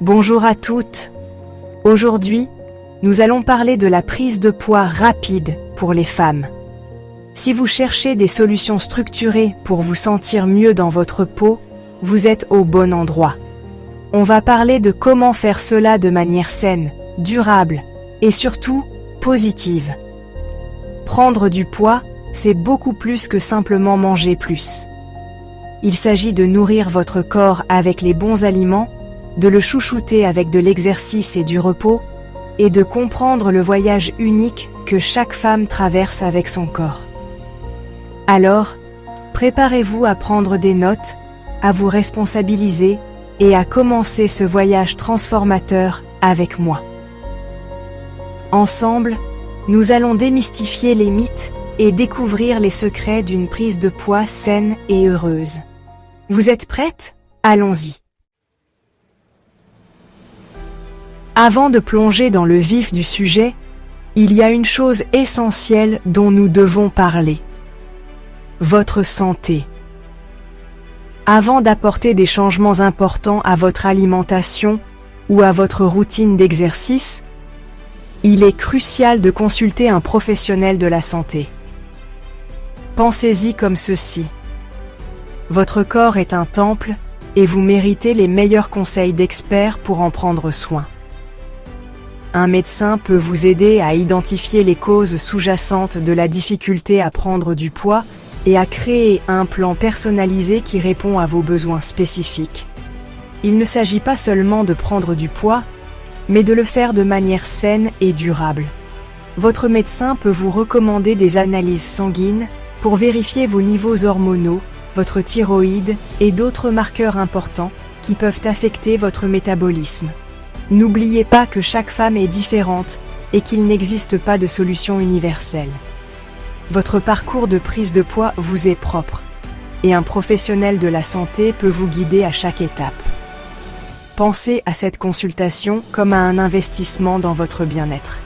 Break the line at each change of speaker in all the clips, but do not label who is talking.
Bonjour à toutes. Aujourd'hui, nous allons parler de la prise de poids rapide pour les femmes. Si vous cherchez des solutions structurées pour vous sentir mieux dans votre peau, vous êtes au bon endroit. On va parler de comment faire cela de manière saine, durable et surtout positive. Prendre du poids, c'est beaucoup plus que simplement manger plus. Il s'agit de nourrir votre corps avec les bons aliments, de le chouchouter avec de l'exercice et du repos, et de comprendre le voyage unique que chaque femme traverse avec son corps. Alors, préparez-vous à prendre des notes, à vous responsabiliser et à commencer ce voyage transformateur avec moi. Ensemble, nous allons démystifier les mythes et découvrir les secrets d'une prise de poids saine et heureuse. Vous êtes prêtes? Allons-y. Avant de plonger dans le vif du sujet, il y a une chose essentielle dont nous devons parler. Votre santé. Avant d'apporter des changements importants à votre alimentation ou à votre routine d'exercice, il est crucial de consulter un professionnel de la santé. Pensez-y comme ceci. Votre corps est un temple et vous méritez les meilleurs conseils d'experts pour en prendre soin. Un médecin peut vous aider à identifier les causes sous-jacentes de la difficulté à prendre du poids et à créer un plan personnalisé qui répond à vos besoins spécifiques. Il ne s'agit pas seulement de prendre du poids, mais de le faire de manière saine et durable. Votre médecin peut vous recommander des analyses sanguines pour vérifier vos niveaux hormonaux, votre thyroïde et d'autres marqueurs importants qui peuvent affecter votre métabolisme. N'oubliez pas que chaque femme est différente et qu'il n'existe pas de solution universelle. Votre parcours de prise de poids vous est propre et un professionnel de la santé peut vous guider à chaque étape. Pensez à cette consultation comme à un investissement dans votre bien-être.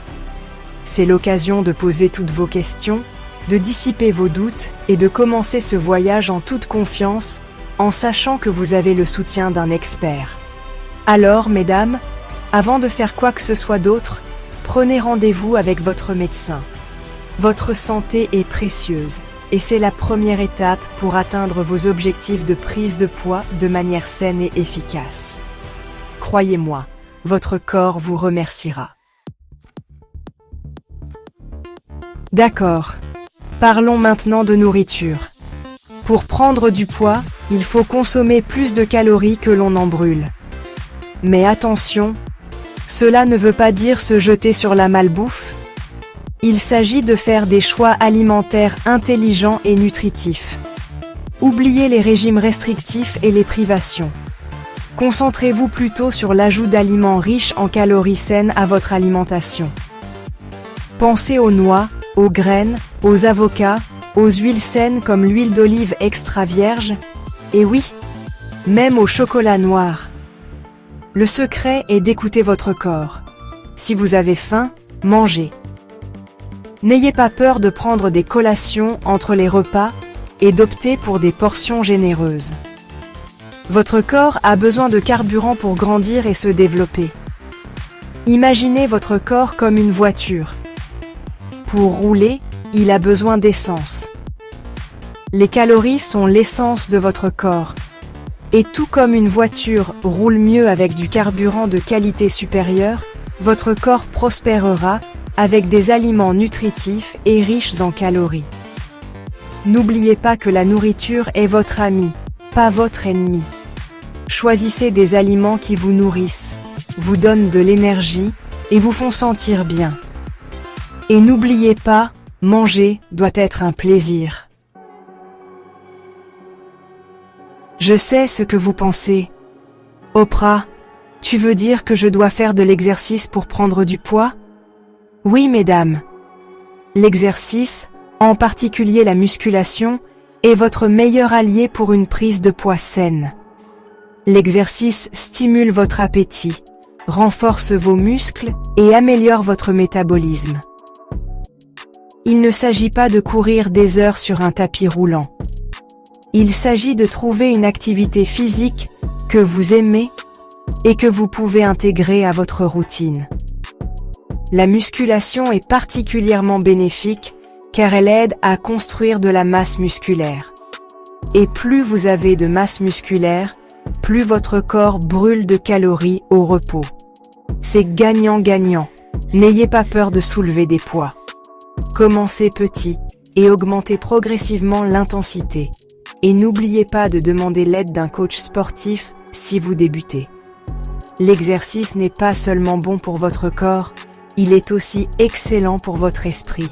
C'est l'occasion de poser toutes vos questions, de dissiper vos doutes et de commencer ce voyage en toute confiance en sachant que vous avez le soutien d'un expert. Alors, mesdames, avant de faire quoi que ce soit d'autre, prenez rendez-vous avec votre médecin. Votre santé est précieuse et c'est la première étape pour atteindre vos objectifs de prise de poids de manière saine et efficace. Croyez-moi, votre corps vous remerciera. D'accord, parlons maintenant de nourriture. Pour prendre du poids, il faut consommer plus de calories que l'on en brûle. Mais attention, cela ne veut pas dire se jeter sur la malbouffe. Il s'agit de faire des choix alimentaires intelligents et nutritifs. Oubliez les régimes restrictifs et les privations. Concentrez-vous plutôt sur l'ajout d'aliments riches en calories saines à votre alimentation. Pensez aux noix, aux graines, aux avocats, aux huiles saines comme l'huile d'olive extra vierge, et oui, même au chocolat noir. Le secret est d'écouter votre corps. Si vous avez faim, mangez. N'ayez pas peur de prendre des collations entre les repas et d'opter pour des portions généreuses. Votre corps a besoin de carburant pour grandir et se développer. Imaginez votre corps comme une voiture. Pour rouler, il a besoin d'essence. Les calories sont l'essence de votre corps. Et tout comme une voiture roule mieux avec du carburant de qualité supérieure, votre corps prospérera avec des aliments nutritifs et riches en calories. N'oubliez pas que la nourriture est votre ami, pas votre ennemi. Choisissez des aliments qui vous nourrissent, vous donnent de l'énergie et vous font sentir bien. Et n'oubliez pas, manger doit être un plaisir. Je sais ce que vous pensez. Oprah, tu veux dire que je dois faire de l'exercice pour prendre du poids? Oui, mesdames. L'exercice, en particulier la musculation, est votre meilleur allié pour une prise de poids saine. L'exercice stimule votre appétit, renforce vos muscles et améliore votre métabolisme. Il ne s'agit pas de courir des heures sur un tapis roulant. Il s'agit de trouver une activité physique que vous aimez et que vous pouvez intégrer à votre routine. La musculation est particulièrement bénéfique car elle aide à construire de la masse musculaire. Et plus vous avez de masse musculaire, plus votre corps brûle de calories au repos. C'est gagnant-gagnant. N'ayez pas peur de soulever des poids. Commencez petit et augmentez progressivement l'intensité. Et n'oubliez pas de demander l'aide d'un coach sportif si vous débutez. L'exercice n'est pas seulement bon pour votre corps, il est aussi excellent pour votre esprit.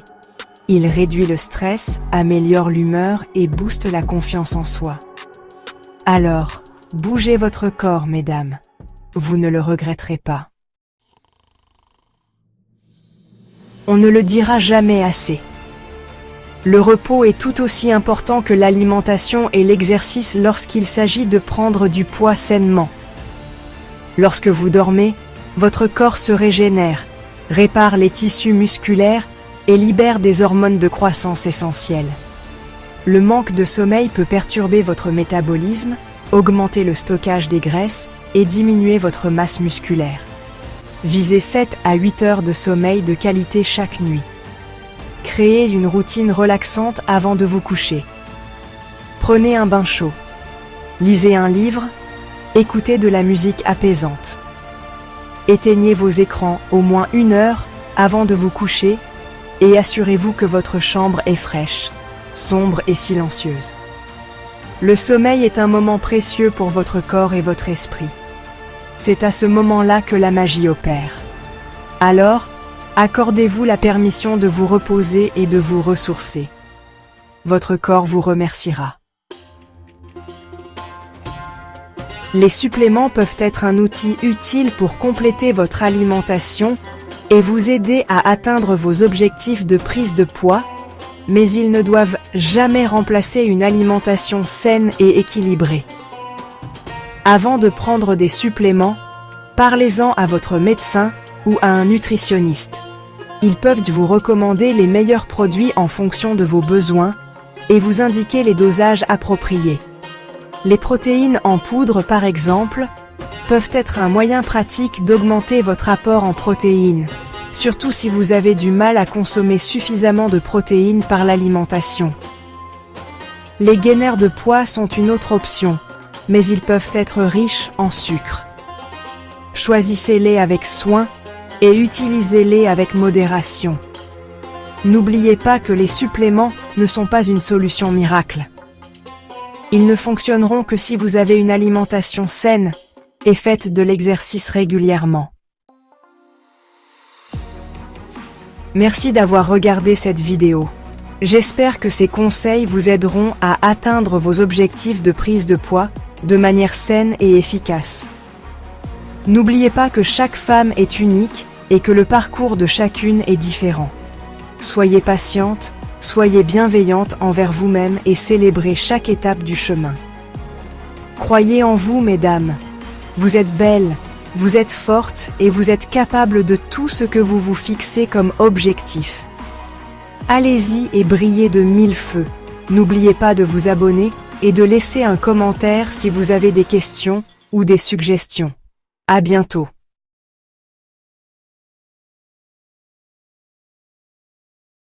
Il réduit le stress, améliore l'humeur et booste la confiance en soi. Alors, bougez votre corps, mesdames. Vous ne le regretterez pas. On ne le dira jamais assez. Le repos est tout aussi important que l'alimentation et l'exercice lorsqu'il s'agit de prendre du poids sainement. Lorsque vous dormez, votre corps se régénère, répare les tissus musculaires et libère des hormones de croissance essentielles. Le manque de sommeil peut perturber votre métabolisme, augmenter le stockage des graisses et diminuer votre masse musculaire. Visez 7 à 8 heures de sommeil de qualité chaque nuit. Créez une routine relaxante avant de vous coucher. Prenez un bain chaud. Lisez un livre. Écoutez de la musique apaisante. Éteignez vos écrans au moins 1 heure avant de vous coucher et assurez-vous que votre chambre est fraîche, sombre et silencieuse. Le sommeil est un moment précieux pour votre corps et votre esprit. C'est à ce moment-là que la magie opère. Alors, accordez-vous la permission de vous reposer et de vous ressourcer. Votre corps vous remerciera. Les suppléments peuvent être un outil utile pour compléter votre alimentation et vous aider à atteindre vos objectifs de prise de poids, mais ils ne doivent jamais remplacer une alimentation saine et équilibrée. Avant de prendre des suppléments, parlez-en à votre médecin ou à un nutritionniste. Ils peuvent vous recommander les meilleurs produits en fonction de vos besoins et vous indiquer les dosages appropriés. Les protéines en poudre, par exemple, peuvent être un moyen pratique d'augmenter votre apport en protéines, surtout si vous avez du mal à consommer suffisamment de protéines par l'alimentation. Les gainers de poids sont une autre option, mais ils peuvent être riches en sucre. Choisissez-les avec soin et utilisez-les avec modération. N'oubliez pas que les suppléments ne sont pas une solution miracle. Ils ne fonctionneront que si vous avez une alimentation saine et faites de l'exercice régulièrement. Merci d'avoir regardé cette vidéo. J'espère que ces conseils vous aideront à atteindre vos objectifs de prise de poids de manière saine et efficace. N'oubliez pas que chaque femme est unique et que le parcours de chacune est différent. Soyez patiente, soyez bienveillante envers vous-même et célébrez chaque étape du chemin. Croyez en vous, mesdames. Vous êtes belles, vous êtes fortes et vous êtes capables de tout ce que vous vous fixez comme objectif. Allez-y et brillez de 1000 feux. N'oubliez pas de vous abonner et de laisser un commentaire si vous avez des questions ou des suggestions. À bientôt.